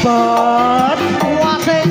bos. Wasik.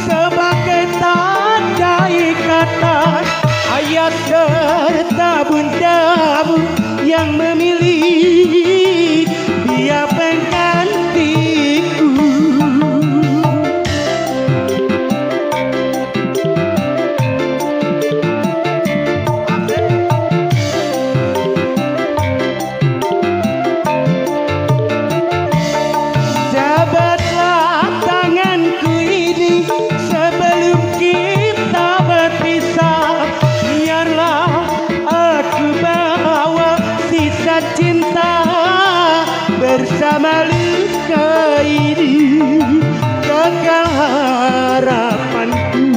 Sebagai tanda ikatan ayat bertabur-tabur yang memilih dia penggantiku. Jabatlah tanganku ini sebelum kita berpisah, biarlah aku bawa sisa cinta bersama luka ini. Gagal harapanku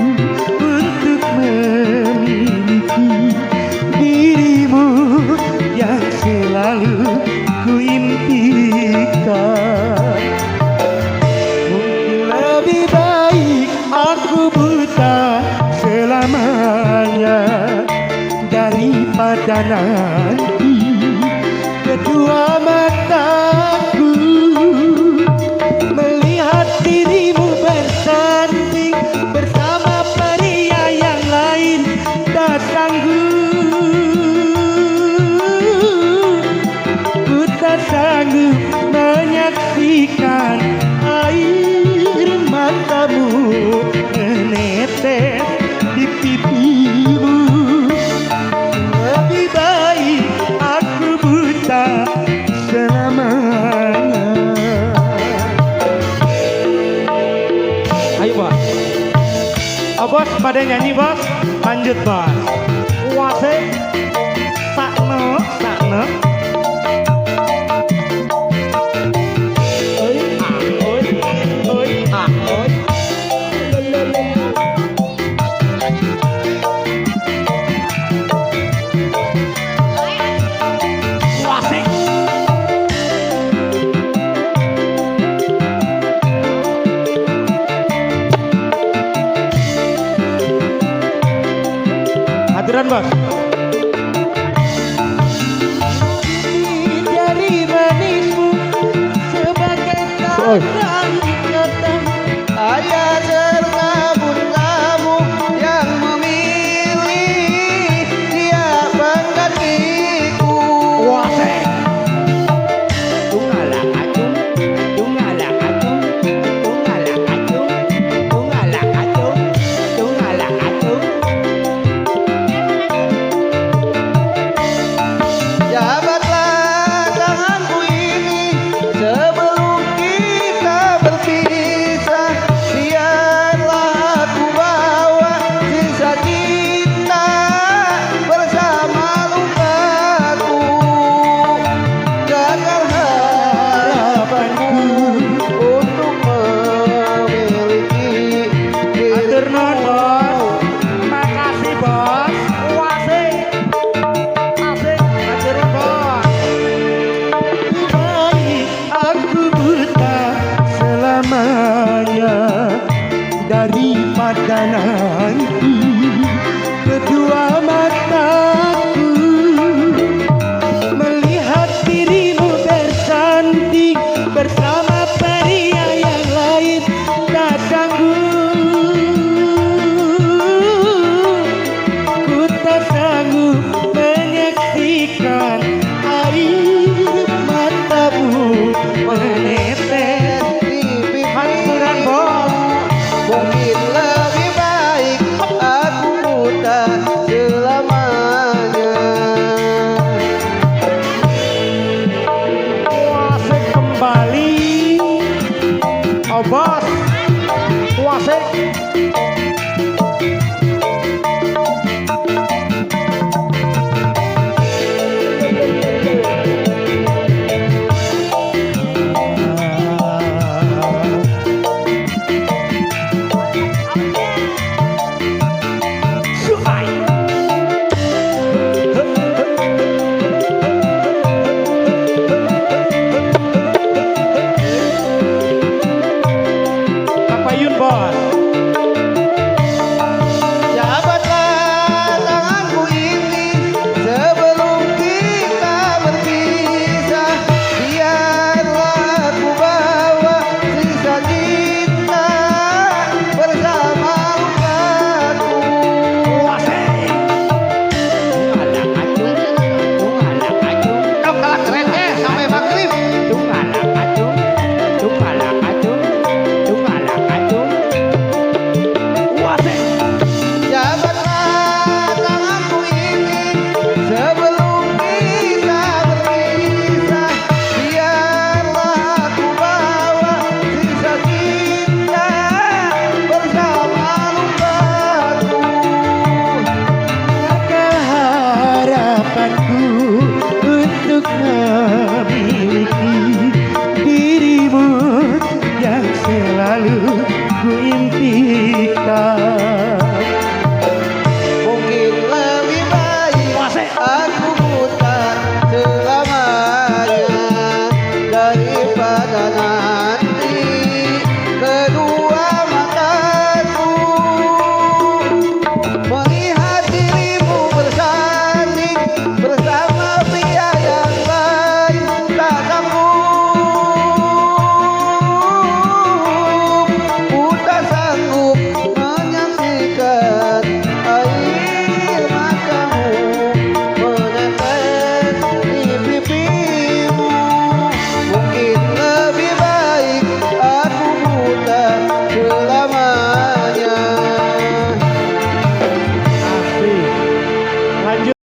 untuk memiliki dirimu yang selalu ku impikan. Lebih baik aku buta selamanya daripada nanti kedua mataku melihat dirimu bersanding bersama pria yang lain. Tak sanggup, ku tak sanggup menyaksikan air matamu menetes di pipimu. Lebih baik aku buta selamanya. Ayo bos. Oh bos pada nyanyi bos. Lanjut bos. Wasik. Sakno, sakno. Hadiran bos. Dari manismu sebagai tanda ikatan ayat berbun-bun yang memilih dia penggantiku. Wasik. Tunggalah acung, tunggalah acung, tunggalah acung, tunggalah acung, tunggalah acung. Jabatlah tanganku ini sebelum kita berpisah, biarlah aku bawa sisa cinta bersama lukaku. Gagal harapanku untuk memiliki dirimu. Makasih bos. Wasik. Aku buta selamanya daripada nanti kedua mataku melihat dirimu bersanding bersama pria yang lain. Tak sanggup, ku tak sanggup menyaksikan air matamu menetes di pipiran bos. Mungkin lebih baik aku buta selamanya. Wasik kembali. Oh bos.